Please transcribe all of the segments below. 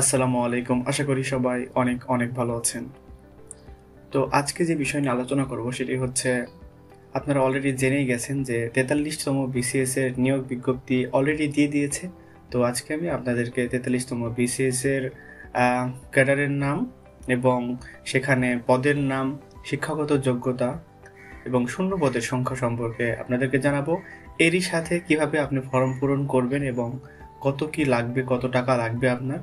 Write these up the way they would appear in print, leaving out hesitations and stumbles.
আসসালামু আলাইকুম। আশা করি সবাই অনেক অনেক ভালো আছেন। তো আজকে যে বিষয় নিয়ে আলোচনা করব সেটি হচ্ছে, আপনারা অলরেডি জেনেই গেছেন যে 43তম বিসিএস এর নিয়োগ বিজ্ঞপ্তি অলরেডি দিয়ে দিয়েছে। তো আজকে আমি আপনাদেরকে 43তম বিসিএস এর ক্যাডারের নাম এবং সেখানে পদের নাম, শিক্ষাগত যোগ্যতা এবং শূন্য পদের সংখ্যা সম্পর্কে আপনাদেরকে জানাবো। এরই সাথে কিভাবে আপনি ফর্ম পূরণ করবেন এবং কত কি লাগবে, কত টাকা লাগবে আপনার,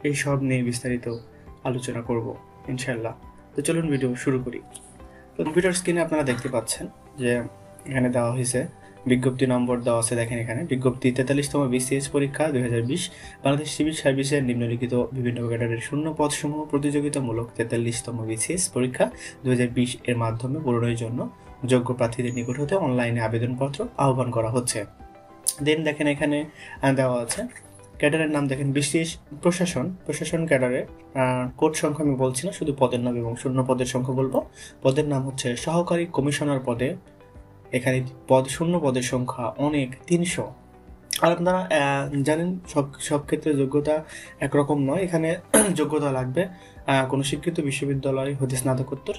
এই সব নিয়ে বিস্তারিত আলোচনা করব ইনশাল্লাহ। তো চলুন ভিডিও শুরু করি। তো কম্পিউটার স্ক্রিনে আপনারা দেখতে পাচ্ছেন যে এখানে দেওয়া হয়েছে বিজ্ঞপ্তি নম্বর দেওয়া আছে। দেখেন এখানে বিজ্ঞপ্তি 43তম বিসিএস পরীক্ষা 2020 বাংলাদেশ সিভিল সার্ভিসের নিম্নলিখিত বিভিন্ন ক্যাডারের শূন্য পদসমূহ প্রতিযোগিতামূলক 43তম বিসিএস পরীক্ষা 2020 এর মাধ্যমে পূরণের জন্য যোগ্য প্রার্থীদের নিকট হতে অনলাইনে আবেদনপত্র আহ্বান করা হচ্ছে। দেন দেখেন এখানে দেওয়া আছে ক্যাডারের নাম। দেখেন বিশেষ প্রশাসন ক্যাডারে কোড সংখ্যা আমি বলছি না, শুধু পদের নাম এবং শূন্য পদের সংখ্যা বলবো। পদের নাম হচ্ছে সহকারী কমিশনার পদে। এখানে শূন্য পদের সংখ্যা অনেক 300। আর আপনারা জানেন সব ক্ষেত্রে যোগ্যতা একরকম নয়। এখানে যোগ্যতা লাগবে কোনো স্বীকৃত বিশ্ববিদ্যালয় হতে স্নাতকোত্তর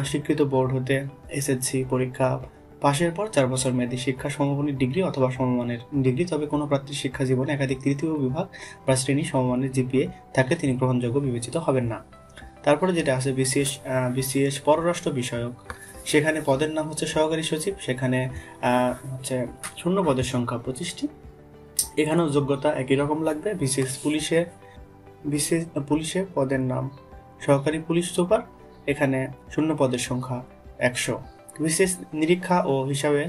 স্বীকৃত বোর্ড হতে এসএসসি পরীক্ষা পাশের পর 4 বছর মেয়াদী শিক্ষা সমমানের ডিগ্রি অথবা সমমানের ডিগ্রি। তবে কোনো প্রার্থীর শিক্ষা জীবনে একাধিক তৃতীয় বিভাগ বা শ্রেণী সমমানের জিপিএ থাকলে তিনি গ্রহণযোগ্য বিবেচিত হবেন না। তারপরে যেটা আছে বিসিএস পররাষ্ট্র বিষয়ক, সেখানে পদের নাম হচ্ছে সহকারী সচিব। সেখানে হচ্ছে শূন্য পদের সংখ্যা 25টি। এখানেও যোগ্যতা একই রকম লাগবে। বিসিএস পুলিশে পদের নাম সহকারী পুলিশ সুপার। এখানে শূন্য পদের সংখ্যা 100। বিশেষ নিরীক্ষা ও হিসাবে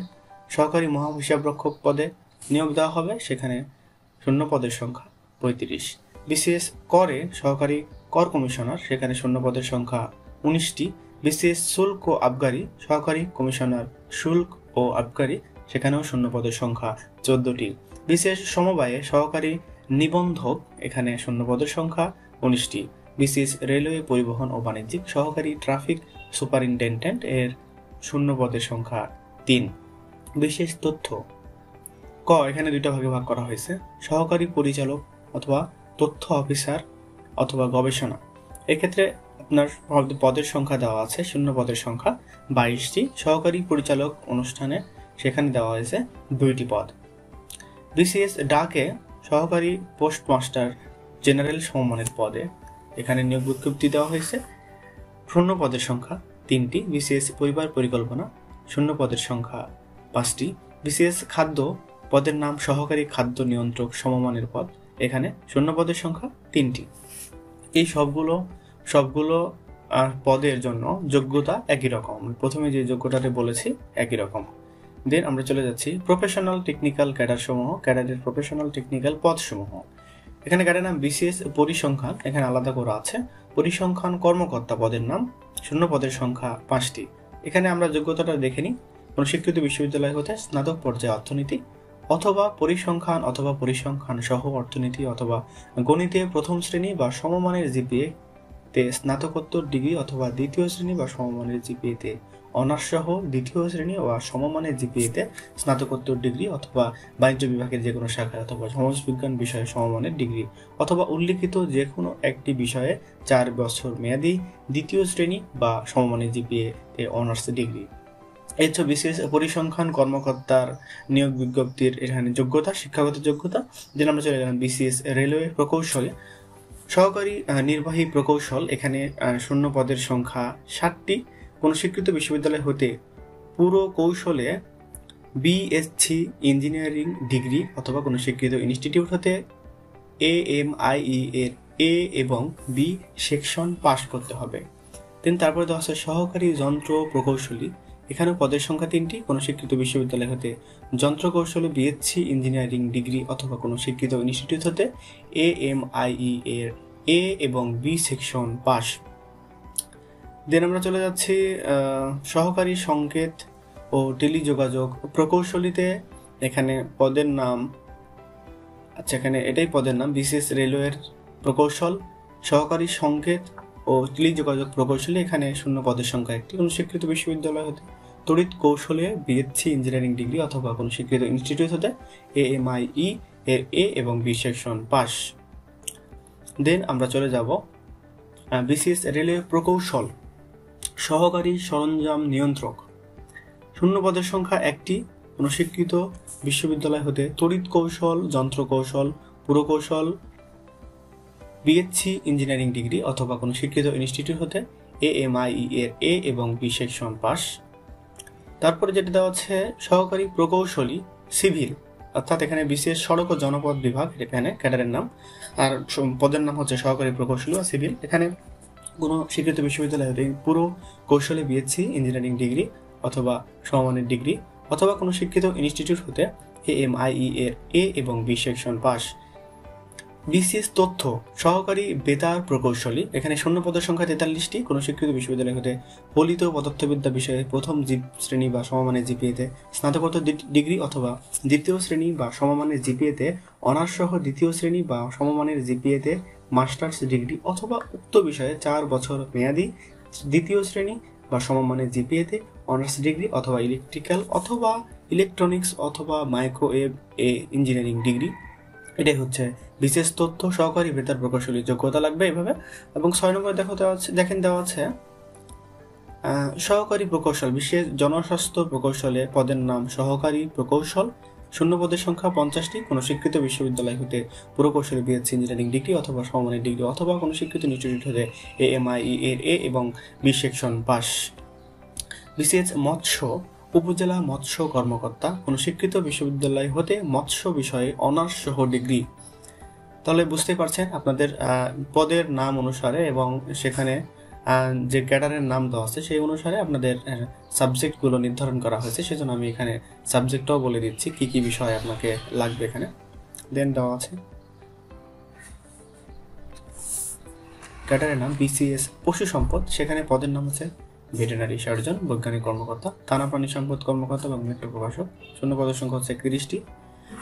সহকারী মহাহিসাবরক্ষক পদে নিয়োগ দেওয়া হবে। সেখানে শূন্য পদের সংখ্যা 35। বিসিএস করে সহকারী কর কমিশনার, সেখানে শূন্য পদের সংখ্যা 19টি। বিসিএস শুল্ক ও আবগারি সহকারী কমিশনার শুল্ক ও আবগারি, সেখানেও শূন্য পদের সংখ্যা 14টি। বিশেষ সমবায়ে সহকারী নিবন্ধক, এখানে শূন্য পদের সংখ্যা 19টি। বিসিএস রেলওয়ে পরিবহন ও বাণিজ্যিক সহকারী ট্রাফিক সুপারিনটেন্ডেন্ট এর শূন্য পদের সংখ্যা 3। বিশেষ তথ্য এখানে দুইটা ভাগে ভাগ করা হয়েছে, সহকারী পরিচালক অথবা তথ্য অফিসার অথবা গবেষণা। এক্ষেত্রে আপনার পদের সংখ্যা দেওয়া আছে, শূন্য পদের সংখ্যা 22টি। সহকারী পরিচালক অনুষ্ঠানে সেখানে দেওয়া হয়েছে 2টি পদ। বিসিএস ডাকে সহকারী পোস্টমাস্টার জেনারেল সমমানের পদে এখানে নিয়োগ বিজ্ঞপ্তি দেওয়া হয়েছে। শূন্য পদের সংখ্যা 3টি। বিসিএস পরিবার পরিকল্পনা শূন্য পদের সংখ্যা 5টি। বিসিএস খাদ্য পদের নাম সহকারী খাদ্য নিয়ন্ত্রক সমমানের পদ, এখানে শূন্য পদের সংখ্যা 3টি। এই সবগুলো পদের জন্য যোগ্যতা একই রকম। প্রথমে যে যোগ্যতাটা বলেছি একই রকম। দেন আমরা চলে যাচ্ছি প্রফেশনাল টেকনিক্যাল ক্যাডারের প্রফেশনাল টেকনিক্যাল পদসমূহ। এখানে ক্যাডার নাম বিসিএস পরিসংখ্যান, এখানে আলাদা করা আছে। পরিসংখ্যান কর্মকর্তা পদের নাম শূন্য পদের সংখ্যা 5টি। এখানে আমরা যোগ্যতাটা দেখে নিই। কোনো স্বীকৃত বিশ্ববিদ্যালয় হতে স্নাতক পর্যায়ে অর্থনীতি অথবা পরিসংখ্যান সহ অর্থনীতি অথবা গণিতে প্রথম শ্রেণী বা সমমানের জিপিএ তে স্নাতকোত্তর ডিগ্রি অথবা দ্বিতীয় শ্রেণী বা সমমানের জিপিএতে অনার্স সহ দ্বিতীয় শ্রেণী বা সমমানের জিপিএতে স্নাতকোত্তর ডিগ্রি অথবা বাণিজ্য বিভাগের যে কোনো শাখায় অথবা সমাজবিজ্ঞান বিষয়ে সমমানের ডিগ্রি অথবা উল্লিখিত যে কোনো একটি বিষয়ে 4 বছর মেয়াদী দ্বিতীয় শ্রেণী বা সমমানের জিপিএতে অনার্স ডিগ্রি। এছাড়া বিশেষ পরিসংখ্যান কর্মকর্তার নিয়োগ বিজ্ঞপ্তির এখানে যোগ্যতা, শিক্ষাগত যোগ্যতা। যেন আমরা চলে গেলাম বিসিএস রেলওয়ে প্রকৌশলে সহকারী নির্বাহী প্রকৌশল, এখানে শূন্য পদের সংখ্যা 60টি। কোনো স্বীকৃত বিশ্ববিদ্যালয় হতে পুরো কৌশলে বিএসসি ইঞ্জিনিয়ারিং ডিগ্রি অথবা কোনো স্বীকৃত ইনস্টিটিউট হতে AMIE এর A এবং B সেকশন পাস করতে হবে। দেন তারপরে দেওয়া আছে সহকারী যন্ত্র প্রকৌশলী, এখানেও পদের সংখ্যা 3টি। কোনো স্বীকৃত বিশ্ববিদ্যালয় হতে যন্ত্র কৌশলে বিএসসি ইঞ্জিনিয়ারিং ডিগ্রি অথবা কোনো স্বীকৃত ইনস্টিটিউট হতে AMIE এর A এবং B সেকশন পাস। দেন আমরা চলে যাচ্ছি সহকারী সংকেত ও টেলিযোগাযোগ প্রকৌশলীতে। এখানে পদের নাম এখানে এটাই পদের নাম বিসিএস রেলওয়ের প্রকৌশল সহকারী সংকেত ও টেলিযোগাযোগ প্রকৌশলী, এখানে শূন্য পদের সংখ্যা 1টি। কোনো স্বীকৃত বিশ্ববিদ্যালয় হতে তড়িৎ কৌশলে বিএসসি ইঞ্জিনিয়ারিং ডিগ্রি অথবা কোনো স্বীকৃত ইনস্টিটিউট হতে AMIE এর A এবং B সেকশন পাস। দেন আমরা চলে যাব বিসিএস রেলওয়ে প্রকৌশল সহকারী সরঞ্জাম নিয়ন্ত্রক। শূন্য পদের সংখ্যা 1টি। কোনো স্বীকৃত বিশ্ববিদ্যালয় হতে তড়িৎ কৌশল, যন্ত্র কৌশল, পুরকৌশল, বিএসসি ইঞ্জিনিয়ারিং ডিগ্রি অথবা কোনো স্বীকৃত ইনস্টিটিউট হতে AMIE এর A এবং B সেকশন পাস। তারপরে যেটা দেওয়া আছে সহকারী প্রকৌশলী সিভিল, অর্থাৎ এখানে বিশেষ সড়ক ও জনপথ বিভাগ, এখানে ক্যাডারের নাম, আর পদের নাম হচ্ছে সহকারী প্রকৌশলী ও সিভিল। এখানে কোনো স্বীকৃত বিশ্ববিদ্যালয় হতে পুরো কৌশলে বিএসসি ইঞ্জিনিয়ারিং ডিগ্রি অথবা সমমানের ডিগ্রি অথবা কোনো স্বীকৃত ইনস্টিটিউট হতে AMIE এর A এবং B সেকশন পাস। বিসিএস তথ্য সহকারী বেতার প্রকৌশলী, এখানে শূন্য পদের সংখ্যা 43টি। কোনো স্বীকৃত বিশ্ববিদ্যালয় হতে ফলিত পদার্থবিদ্যা বিষয়ে প্রথম শ্রেণী বা সমমানের জিপিএতে স্নাতকোত্তর ডিগ্রি অথবা দ্বিতীয় শ্রেণী বা সমমানের জিপিএতে অনার্স সহ দ্বিতীয় শ্রেণী বা সমমানের জিপিএতে মাস্টার্স ডিগ্রি অথবা উক্ত বিষয়ে 4 বছর মেয়াদী দ্বিতীয় শ্রেণী বা সমমানের জিপিএতে অনার্স ডিগ্রি অথবা ইলেকট্রিক্যাল অথবা ইলেকট্রনিক্স অথবা মাইক্রোওয়েভ ইঞ্জিনিয়ারিং ডিগ্রি। এটাই হচ্ছে বিশেষ তথ্য সহকারী বেতার প্রকৌশলীর যোগ্যতা লাগবে এভাবে। এবং 6 নম্বরে দেওয়া আছে সহকারী প্রকৌশল বিশেষ জনস্বাস্থ্য প্রকৌশলে পদের নাম সহকারী প্রকৌশল। শূন্য পদের সংখ্যা 50টি। কোনো স্বীকৃত বিশ্ববিদ্যালয় হতে পুরকৌশলী বিএসসি ইঞ্জিনিয়ারিং ডিগ্রি অথবা সমমানের ডিগ্রি অথবা কোনো স্বীকৃত ইনস্টিটিউট হতে AMIE এর A এবং B সেকশন পাস। বিসিএস মৎস্য উপজেলা মৎস্য কর্মকর্তা, কোনো স্বীকৃত বিশ্ববিদ্যালয় হতে মৎস্য বিষয়ে অনার্স সহ ডিগ্রি। তাহলে বুঝতে পারছেন আপনাদের পদের নাম অনুসারে এবং সেখানে যে ক্যাডারের নাম দেওয়া আছে সেই অনুসারে আপনাদের সাবজেক্টগুলো নির্ধারণ করা হয়েছে। সেজন্য আমি এখানে সাবজেক্টটাও বলে দিচ্ছি কি কি বিষয় আপনাকে লাগবে এখানে। দেন দেওয়া আছে ক্যাডারের নাম বিসিএস পশু সম্পদ, সেখানে পদের নাম আছে ভেটেরিনারি সার্জন, বৈজ্ঞানিক কর্মকর্তা, থানা প্রাণী সম্পদ কর্মকর্তা এবং মেট্রো প্রভাষক। শূন্য পদের সংখ্যা হচ্ছে 31টি।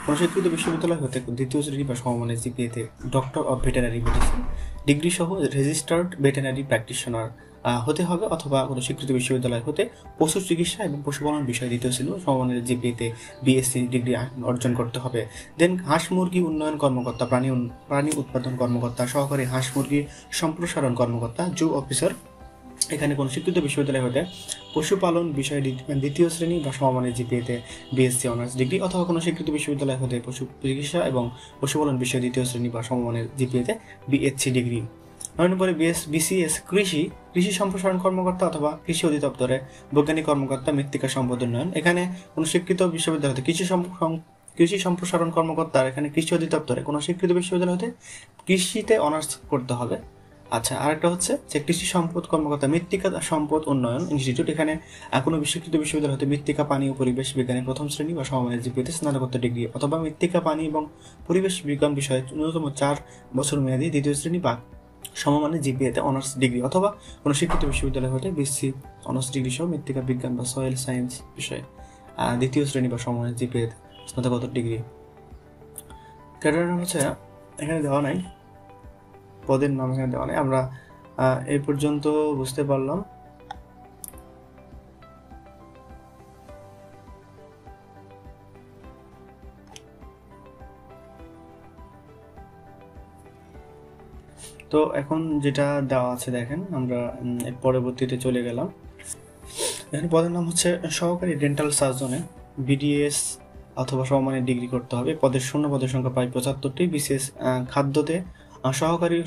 কোনো স্বীকৃত বিশ্ববিদ্যালয় হতে দ্বিতীয় শ্রেণী বা সমমানের জিপিএতে doctor of veterinary medicine degree সহ রেজিস্টার্ড ভেটেরিনারি প্র্যাকটিশনার হতে হবে অথবা কোনো স্বীকৃত বিশ্ববিদ্যালয় হতে পশু চিকিৎসা এবং পশুপালন বিষয়ে দ্বিতীয় শ্রেণী সমমানের জিপিএতে বিএসসি ডিগ্রি অর্জন করতে হবে। দেন হাঁস মুরগি উন্নয়ন কর্মকর্তা, প্রাণী উৎপাদন কর্মকর্তা, সহকারী হাঁস মুরগি সম্প্রসারণ কর্মকর্তা, জু অফিসার, এখানে কোনো স্বীকৃত বিশ্ববিদ্যালয় হতে পশুপালন বিষয়ে দ্বিতীয় শ্রেণী বা সমমানের জিপিএতে বিএসসি অনার্স ডিগ্রি অথবা কোনো স্বীকৃত বিশ্ববিদ্যালয় হতে পশু চিকিৎসা এবং পশুপালন বিষয়ে দ্বিতীয় শ্রেণী বা সমমানের জিপিএতে বিএসসি ডিগ্রি। 9 নম্বরে বিসিএস কৃষি সম্প্রসারণ কর্মকর্তা অথবা কৃষি অধিদপ্তরে বৈজ্ঞানিক কর্মকর্তা, মৃত্তিকা সম্পদ উন্নয়ন, এখানে কোনো স্বীকৃত বিশ্ববিদ্যালয় হতে কৃষি সম্প্রসারণ কর্মকর্তার এখানে কৃষি অধিদপ্তরে কোনো স্বীকৃত বিশ্ববিদ্যালয় হতে কৃষিতে অনার্স করতে হবে। আচ্ছা, আরেকটা হচ্ছে যে কৃষি সম্পদ কর্মকর্তা মৃত্তিকা সম্পদ উন্নয়ন ইনস্টিটিউট, এখানে কোনো স্বীকৃত বিশ্ববিদ্যালয় হতে মৃত্তিকা পানি ও পরিবেশ বিজ্ঞানে প্রথম শ্রেণী বা সমমানের জিপিএতে স্নাতকোত্তর ডিগ্রি অথবা মৃত্তিকা পানি এবং পরিবেশ বিজ্ঞান বিষয়ে ন্যূনতম 4 বছর মেয়াদী দ্বিতীয় শ্রেণী বা সমমানের জিপিএতে অনার্স ডিগ্রি অথবা কোনো স্বীকৃত বিশ্ববিদ্যালয় হতে বিএসসি অনার্স ডিগ্রি সহ মৃত্তিকা বিজ্ঞান বা সয়েল সায়েন্স বিষয়ে দ্বিতীয় শ্রেণী বা সমমানের জিপিএতে স্নাতকোত্তর ডিগ্রি। ক্যাডার হচ্ছে এখানে দেওয়া নাই, পদের নাম এখানে দেওয়া নেই। আমরা এই পর্যন্ত বুঝতে পারলাম। তো এখন যেটা দেওয়া আছে দেখেন, আমরা পরবর্তীতে চলে গেলাম। এখানে পদের নাম হচ্ছে সহকারী ডেন্টাল সার্জনে বিডিএস অথবা সমমানের ডিগ্রি করতে হবে। পদের শূন্য পদের সংখ্যা প্রায় 75টি। বিশেষ খাদ্যতে সহকারী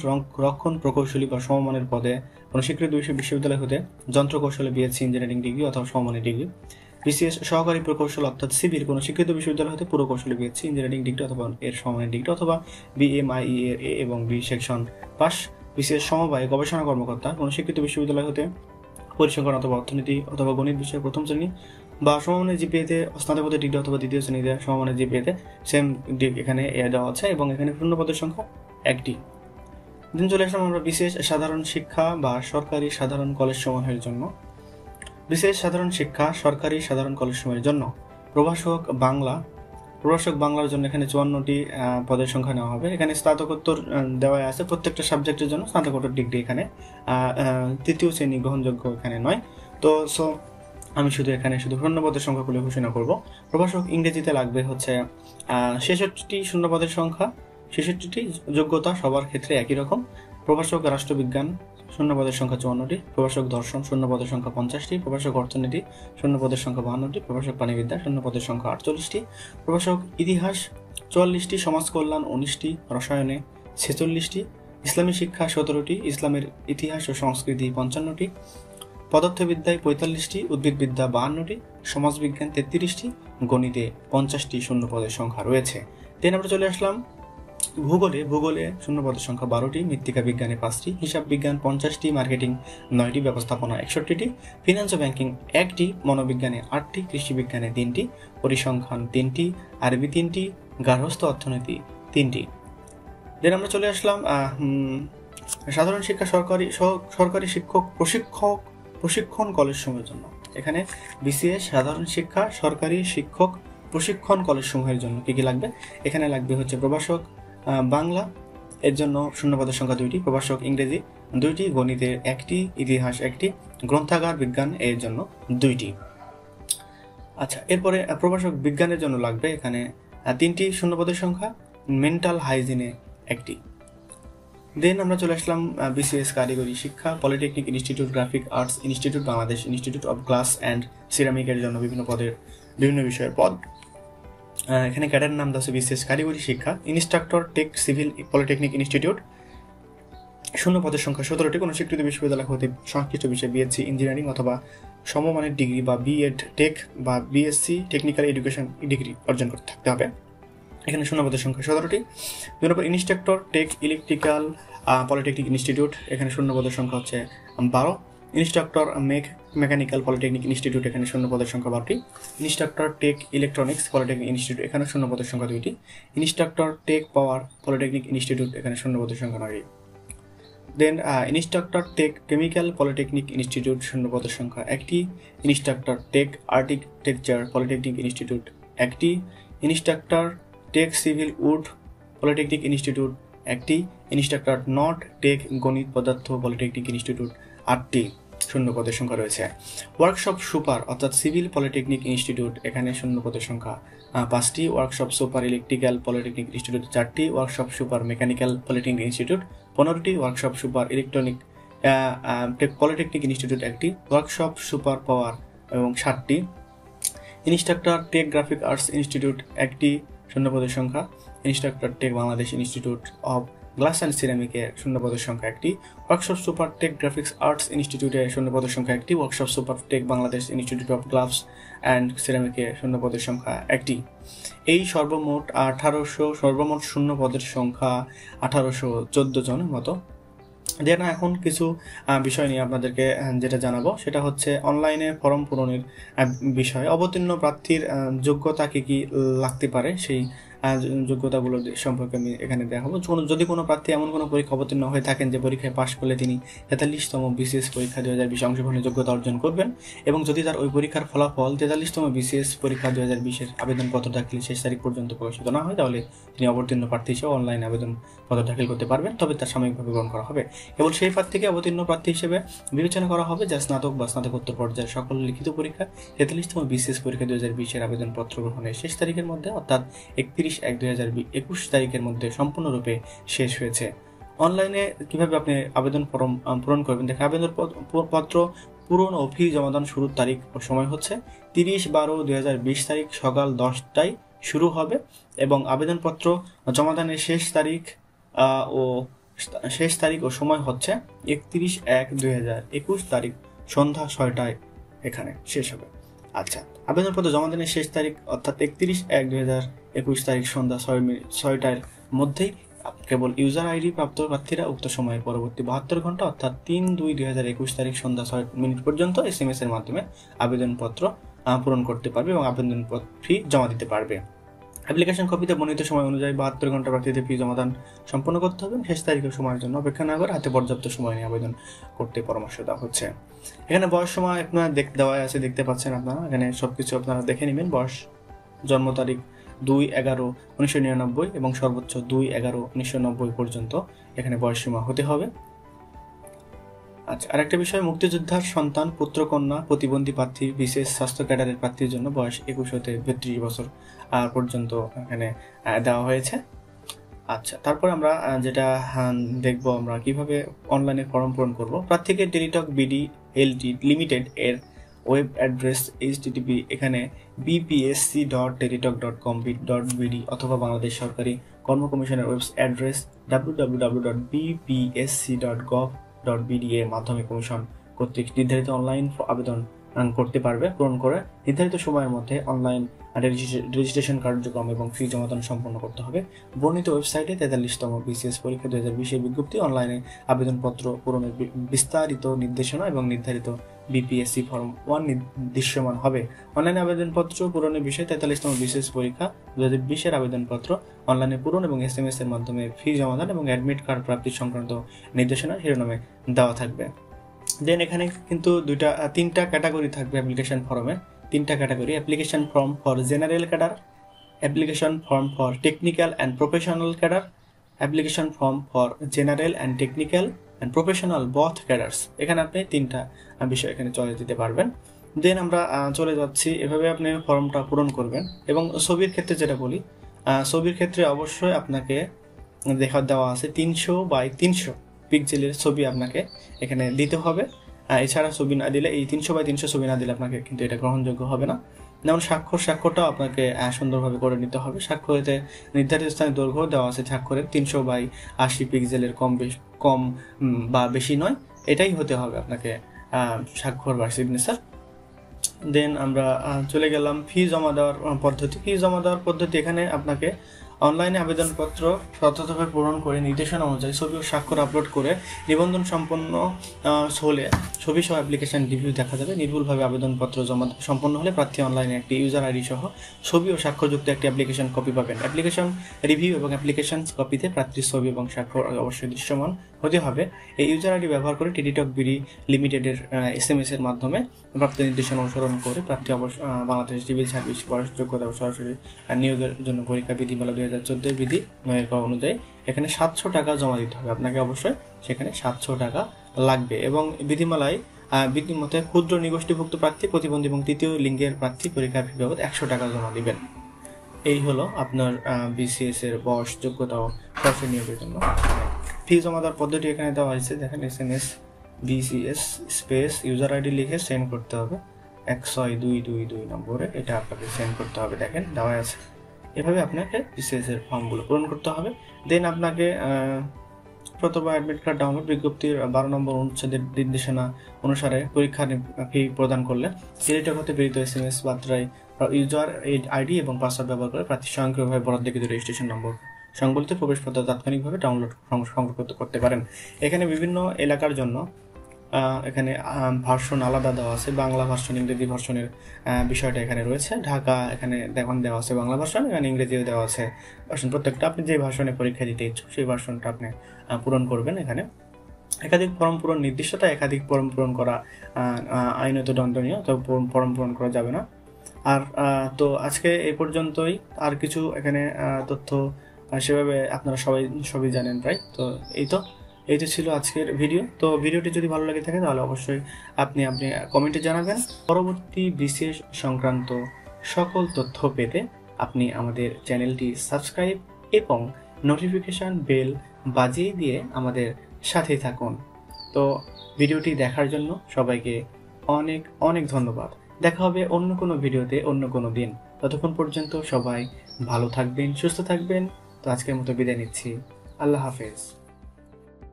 রক্ষণ প্রকৌশলী বা সমমানের পদে কোনো স্বীকৃত বিশ্ববিদ্যালয় হতে যন্ত্র কৌশলে বিএসসি ইঞ্জিনিয়ারিং ডিগ্রি অথবা সমমানের ডিগ্রি। বিশেষ সহকারী প্রকৌশল অর্থাৎ সিভিল কোনো স্বীকৃত বিশ্ববিদ্যালয় হতে পুরকৌশলী বিএসসি ইঞ্জিনিয়ারিং ডিগ্রি অথবা এর সমমানের ডিগ্রি অথবা BMIE এর A এবং B সেকশন পাস। বিশেষ সমবায় গবেষণা কর্মকর্তা কোনো স্বীকৃত বিশ্ববিদ্যালয় হতে পরিসংখ্যান অথবা অর্থনীতি অথবা গণিত বিষয়ে প্রথম শ্রেণী বা সমমানের জিপিএতে স্নাতকোত্তর ডিগ্রি অথবা দ্বিতীয় শ্রেণীতে সমমানের জিপিএতে সেম এখানে দেওয়া আছে এবং এখানে শূন্য পদের সংখ্যা 1টি। দিন চলে আসলাম আমরা বিশেষ সাধারণ শিক্ষা বা সরকারি সাধারণ কলেজ সমূহের জন্য। বিশেষ সাধারণ শিক্ষা সরকারি সাধারণ কলেজ সমূহের জন্য প্রভাষক বাংলার জন্য এখানে 54টি পদের সংখ্যা নেওয়া হবে। এখানে স্নাতকোত্তর দেওয়া আছে প্রত্যেকটা সাবজেক্টের জন্য স্নাতকোত্তর ডিগ্রি, এখানে তৃতীয় শ্রেণী গ্রহণযোগ্য এখানে নয়। তো আমি এখানে শুধু শূন্যপদের সংখ্যাগুলো ঘোষণা করব। প্রভাষক ইংরেজিতে লাগবে হচ্ছে 66টি শূন্যপদের সংখ্যা, 66টি। যোগ্যতা সবার ক্ষেত্রে একই রকম। প্রভাষক রাষ্ট্রবিজ্ঞান শূন্যপদের সংখ্যা 54টি, প্রভাষক দর্শন শূন্যপদের সংখ্যা 50টি, প্রভাষক অর্থনীতি শূন্যপদের সংখ্যা 52টি, প্রভাষক প্রাণীবিদ্যা শূন্যপদের সংখ্যা 48টি, প্রভাষক ইতিহাস 44টি, সমাজ কল্যাণ 19টি, রসায়নে 46টি, ইসলামী শিক্ষা 17টি, ইসলামের ইতিহাস ও সংস্কৃতি 55টি, পদার্থবিদ্যায় 45টি, উদ্ভিদবিদ্যা 52টি, সমাজবিজ্ঞান 33টি, গণিতে 50টি শূন্যপদের সংখ্যা রয়েছে। দেন আমরা চলে আসলাম ভূগোলে শূন্যপদের সংখ্যা 12টি, মৃত্তিকা বিজ্ঞানে 5টি, হিসাব বিজ্ঞান 50টি, মার্কেটিং 9টি, ব্যবস্থাপনা 61টি, ফিনান্স ও ব্যাংকিং 1টি, মনোবিজ্ঞানে 8টি, কৃষি বিজ্ঞানে 3টি, পরিসংখ্যান 3টি, আরবি 3টি, গার্হস্থ্য অর্থনীতি 3টি। দেন আমরা চলে আসলাম সাধারণ শিক্ষা সরকারি শিক্ষক প্রশিক্ষণ কলেজ সমূহের জন্য। এখানে বিসিএস সাধারণ শিক্ষা সরকারি শিক্ষক প্রশিক্ষণ কলেজ সমূহের জন্য কি কি লাগবে? এখানে লাগবে হচ্ছে প্রভাষক বাংলা, এর জন্য শূন্যপদের সংখ্যা 2টি, প্রভাষক ইংরেজি 2টি, গণিতে 1টি, ইতিহাস 1টি, গ্রন্থাগার বিজ্ঞান এর জন্য 2টি। আচ্ছা, এরপরে প্রভাষক বিজ্ঞানের জন্য লাগবে এখানে 3টি শূন্যপদের সংখ্যা, মেন্টাল হাইজিনে 1টি। দেন আমরা চলে আসলাম বিসিএস কারিগরি শিক্ষা, polytechnic institute, graphic arts institute, Bangladesh institute of glass and সিরামিকের জন্য বিভিন্ন বিষয়ের পদ। এখানে ক্যাডার নাম আছে বিসিএস কারিগরি শিক্ষা, instructor tech civil polytechnic institute, শূন্যপদের সংখ্যা 17টি। কোনো স্বীকৃত বিশ্ববিদ্যালয় হতে সংশ্লিষ্ট বিষয়ে বিএসসি ইঞ্জিনিয়ারিং অথবা সমমানের ডিগ্রি বা বিএড টেক বা বিএসসি টেকনিক্যাল এডুকেশন ডিগ্রি অর্জন করতে থাকতে হবে। এখানে শূন্যপদের সংখ্যা 17টি। দুই নম্বর instructor tech electrical polytechnic institute, এখানে শূন্যপদের সংখ্যা হচ্ছে 12। ইনস্ট্রাক্টর মেকানিক্যাল পলিটেকনিক ইনস্টিটিউট, এখানে শূন্যপদের সংখ্যা 12টি। Instructor tech electronics polytechnic institute, এখানে শূন্যপদের সংখ্যা 2টি। Instructor tech power polytechnic institute, এখানে শূন্যপদের সংখ্যা 9টি। Then instructor tech chemical polytechnic institute, শূন্যপদের সংখ্যা 1টি। Instructor tech architecture polytechnic institute 1টি। Instructor tech civil wood polytechnic institute 1টি। ইনস্ট্রাক্টর নট টেক গণিত পদার্থ পলিটেকনিক ইনস্টিটিউট 8টি শূন্যপদের সংখ্যা রয়েছে। ওয়ার্কশপ সুপার অর্থাৎ সিভিল পলিটেকনিক ইনস্টিটিউট, এখানে শূন্যপদের সংখ্যা 5টি। Workshop super electrical polytechnic institute 4টি। Workshop super mechanical polytechnic institute 15টি। Workshop super electronic polytechnic institute 1টি। ওয়ার্কশপ সুপার পাওয়ার এবং 7টি। Instructor tech graphic arts institute 1টি শূন্যপদের সংখ্যা। Instructor tech Bangladesh institute of glass and সিরামিকের শূন্যপদের সংখ্যা 1টি। Workshop super tech graphics arts ইনস্টিটিউটের শূন্যপদের সংখ্যা 1টি। Workshop super tech Bangladesh institute of gloves and সিরামিকের শূন্যপদের সংখ্যা 1টি। এই সর্বমোট শূন্যপদের সংখ্যা 1814 জনের মতো। দেন এখন কিছু বিষয় নিয়ে আপনাদেরকে যেটা জানাবো সেটা হচ্ছে অনলাইনে ফর্ম পূরণের বিষয়। অবতীর্ণ প্রার্থীর যোগ্যতা কি লাগতে পারে সেই যোগ্যতাগুলো সম্পর্কে আমি এখানে দেখাবো। যদি কোনো প্রার্থী এমন কোনো পরীক্ষা অবতীর্ণ হয়ে থাকেন যে পরীক্ষায় পাশ করলে তিনি 43তম বিসিএস পরীক্ষা 2020 অংশগ্রহণের যোগ্যতা অর্জন করবেন, এবং যদি তার ওই পরীক্ষার ফলাফল 43তম বিসিএস পরীক্ষা 2020 আবেদনপত্র দাখিল শেষ তারিখ পর্যন্ত প্রকাশিত না হয়, তাহলে তিনি অবতীর্ণ প্রার্থী হিসেবে অনলাইনে আবেদনপত্র দাখিল করতে পারবেন, তবে তার সাময়িকভাবে গ্রহণ করা হবে। কেবল সেই প্রার্থীকে অবতীর্ণ প্রার্থী হিসেবে বিবেচনা করা হবে যা স্নাতক বা স্নাতকোত্তর পর্যায়ের সকল লিখিত পরীক্ষা 43তম বিসিএস পরীক্ষা 2020 আবেদনপত্র গ্রহণের শেষ তারিখের মধ্যে অর্থাৎ 31/1/2021 তারিখের মধ্যে সম্পূর্ণরূপে শেষ হয়েছে। অনলাইনে কিভাবে আপনি আবেদন ফর্ম পূরণ করবেন? দেখেন, আবেদনপত্র পূরণ ও ফি জমাদান শুরুর তারিখ ও সময় হচ্ছে 30/12/2020 তারিখ সকাল 10টায় শুরু হবে, এবং আবেদনপত্র জমাদানের শেষ তারিখ ও সময় হচ্ছে 31/1/2021 তারিখ সন্ধ্যা 6টায় এখানে শেষ হবে। আচ্ছা, আবেদনপত্র জমাদানের শেষ তারিখ অর্থাৎ 31/1/2021 তারিখ সন্ধ্যা 6টার মধ্যেই কেবল ইউজার আইডি প্রাপ্ত প্রার্থীরা উক্ত সময়ের পরবর্তী 72 ঘন্টা অর্থাৎ 3/2/2021 তারিখ সন্ধ্যা 6 পর্যন্ত SMS এর মাধ্যমে আবেদনপত্র পূরণ করতে পারবে এবং আবেদনপত্র ফি জমা দিতে পারবে। অ্যাপ্লিকেশন কপিতে বর্ণিত সময় অনুযায়ী 72 ঘন্টা প্রার্থীদের ফি জমাদান সম্পন্ন করতে হবে। শেষ তারিখের সময়ের জন্য অপেক্ষা না করে হাতে পর্যাপ্ত সময় নিয়ে আবেদন করতে পরামর্শ দেওয়া হচ্ছে। এখানে বয়স সময় আপনারা দেওয়া আছে, দেখতে পাচ্ছেন আপনারা এখানে সবকিছু আপনারা দেখে নেবেন। বয়স, জন্ম তারিখ 2/11/1999 এবং সর্বোচ্চ 2/11/1990 পর্যন্ত এখানে বয়সসীমা হতে হবে। আচ্ছা, আরেকটা বিষয়, মুক্তিযোদ্ধার সন্তান, পুত্র কন্যা, প্রতিবন্ধী প্রার্থী, বিশেষ স্বাস্থ্য ক্যাডারের প্রার্থীর জন্য বয়স 21 হতে 32 বছর পর্যন্ত এখানে দেওয়া হয়েছে। আচ্ছা, তারপর আমরা যেটা দেখবো আমরা কিভাবে অনলাইনে ফর্ম পূরণ করব। প্রার্থীকে টেলিটক বিডি এলটি লিমিটেড এর ওয়েব অ্যাড্রেস http এখানে bpsc.teletalk.com.bd অথবা বাংলাদেশ সরকারি কর্ম কমিশনের ওয়েব অ্যাড্রেস www.bpsc.gov.bd এর মাধ্যমে কমিশন কর্তৃক নির্ধারিত অনলাইন আবেদন করতে পারবে। পূরণ করে নির্ধারিত সময়ের মধ্যে অনলাইন রেজিস্ট্রেশন কার্যক্রম এবং ফি জমাদান সম্পন্ন করতে হবে। বর্ণিত ওয়েবসাইটে 43তম বিসিএস পরীক্ষা 2020 বিজ্ঞপ্তি, অনলাইনে আবেদনপত্র পূরণের বিস্তারিত নির্দেশনা এবং নির্ধারিত বিপিএসসি ফর্ম 1 দৃশ্যমান হবে। অনলাইনে আবেদনপত্র পূরণের বিষয়ে 43তম বিসিএস পরীক্ষা 2020 এর আবেদনপত্র অনলাইনে পূরণ এবং SMS এর মাধ্যমে ফি জমাদান এবং অ্যাডমিট কার্ড প্রাপ্তি সংক্রান্ত নির্দেশনা শিরোনামে দেওয়া থাকবে। দেন এখানে কিন্তু তিনটা ক্যাটাগরি থাকবে অ্যাপ্লিকেশন ফর্মে। তিনটা category: application form for general cadre, application form for technical and professional cadre, application form for general and technical and professional both cadres. এখানে আপনি তিনটা বিষয় এখানে চলে দিতে পারবেন। দেন আমরা চলে যাচ্ছি, এভাবে আপনি ফর্মটা পূরণ করবেন। এবং ছবির ক্ষেত্রে যেটা বলি, ছবির ক্ষেত্রে অবশ্যই আপনাকে দেওয়া আছে 300x300 পিক্সেলের ছবি আপনাকে এখানে দিতে হবে। এছাড়া ছবি না দিলে, এই 300x300 ছবি না দিলে আপনাকে কিন্তু এটা গ্রহণযোগ্য হবে না। যেমন স্বাক্ষরটাও আপনাকে সুন্দরভাবে করে নিতে হবে। স্বাক্ষরিতে নির্ধারিত স্থানে দৈর্ঘ্য দেওয়া আছে স্বাক্ষরের 300x80 পিক্সেলের কম বা বেশি নয়, এটাই হতে হবে আপনাকে স্বাক্ষর বা সিগনেচার। দেন আমরা চলে গেলাম ফি জমা দেওয়ার পদ্ধতি। ফি জমা দেওয়ার পদ্ধতি এখানে আপনাকে অনলাইনে আবেদনপত্র যথাযথভাবে পূরণ করে নির্দেশনা অনুযায়ী ছবি ও স্বাক্ষর আপলোড করে নিবন্ধন সম্পন্ন হলে ছবি সহ অ্যাপ্লিকেশন রিভিউ দেখা যাবে। নির্ভুলভাবে আবেদনপত্র জমা সম্পন্ন হলে প্রার্থী অনলাইনে একটি ইউজার আইডি সহ ছবি ও স্বাক্ষরযুক্ত একটি অ্যাপ্লিকেশন কপি পাবেন। অ্যাপ্লিকেশন রিভিউ এবং অ্যাপ্লিকেশন কপিতে প্রার্থীর ছবি এবং স্বাক্ষর অবশ্যই দৃশ্যমান হতে হবে। এই ইউজার আইডি ব্যবহার করে টেলিটক বিডি লিমিটেডের SMS এর মাধ্যমে প্রাপ্ত নির্দেশনা অনুসরণ করে প্রার্থী বাংলাদেশ সিভিল সার্ভিস বয়স যোগ্যতা সরাসরি নিয়োগের জন্য পরীক্ষা বিধিমালা 2014 বিধি অনুযায়ী এখানে 700 টাকা জমা দিতে হবে। আপনাকে অবশ্যই সেখানে 700 টাকা লাগবে। এবং বিধিমালায় বিধিমতে ক্ষুদ্র নিগোষ্ঠীভুক্ত প্রার্থী, প্রতিবন্ধী এবং তৃতীয় লিঙ্গের প্রার্থী পরীক্ষা ফি বাবদ 100 টাকা জমা দিবেন। এই হলো আপনার BCS এর বয়স যোগ্যতা ও সরাসরি নিয়োগের জন্য ফি জমা দেওয়ার পদ্ধতি এখানে দেওয়া হয়েছে। দেখেন SMS BCS space user ID লিখে সেন্ড করতে হবে 16222 নম্বরে, এটা আপনাকে সেন্ড করতে হবে। দেখেন দেওয়া আছে। এভাবে আপনাকে BCS এর ফর্মগুলো পূরণ করতে হবে। দেন আপনাকে প্রথমে অ্যাডমিট কার্ড ডাউনলোড, বিজ্ঞপ্তির 12 নম্বর অনুচ্ছেদের নির্দেশনা অনুসারে পরীক্ষা ফি প্রদান করলে টেলিটক হতে প্রেরিত SMS বার্তায় ইউজার আইডি এবং পাসওয়ার্ড ব্যবহার করে প্রার্থী স্বয়ংক্রিয়ভাবে বরাদ্দকৃত রেজিস্ট্রেশন নম্বর সংবলিত প্রবেশপত্র তাৎক্ষণিকভাবে ডাউনলোড সংরক্ষিত করতে পারেন। এখানে বিভিন্ন এলাকার জন্য এখানে ভার্সন আলাদা দেওয়া আছে। বাংলা ভার্সন, ইংরেজি ভার্সনের বিষয়টা এখানে রয়েছে। ঢাকা এখানে দেওয়া আছে বাংলা ভার্সন, এখানে ইংরেজিও দেওয়া আছে ভার্সন। প্রত্যেকটা আপনি যে ভার্সনে পরীক্ষা দিতে ইচ্ছুক সেই ভার্সনটা আপনি পূরণ করবেন। এখানে একাধিক ফর্ম পূরণ নির্দিষ্টতা, একাধিক ফর্ম পূরণ করা আইনত দণ্ডনীয়, তো ফর্ম পূরণ করা যাবে না। আর তো আজকে এই পর্যন্তই। আর কিছু এখানে তথ্য সেভাবে আপনারা সবই জানেন প্রায়। তো এই তো ছিল আজকের ভিডিও। তো ভিডিওটি যদি ভালো লাগে থাকে তাহলে অবশ্যই আপনি কমেন্টে জানাবেন। পরবর্তী BCS সংক্রান্ত সকল তথ্য পেতে আপনি আমাদের চ্যানেলটি সাবস্ক্রাইব এবং নোটিফিকেশন বেল বাজিয়ে দিয়ে আমাদের সাথেই থাকুন। তো ভিডিওটি দেখার জন্য সবাইকে অনেক অনেক ধন্যবাদ। দেখা হবে অন্য কোনো ভিডিওতে অন্য কোনো দিন। ততক্ষণ পর্যন্ত সবাই ভালো থাকবেন, সুস্থ থাকবেন। তো আজকের মতো বিদায় নিচ্ছি। আল্লাহ হাফেজ।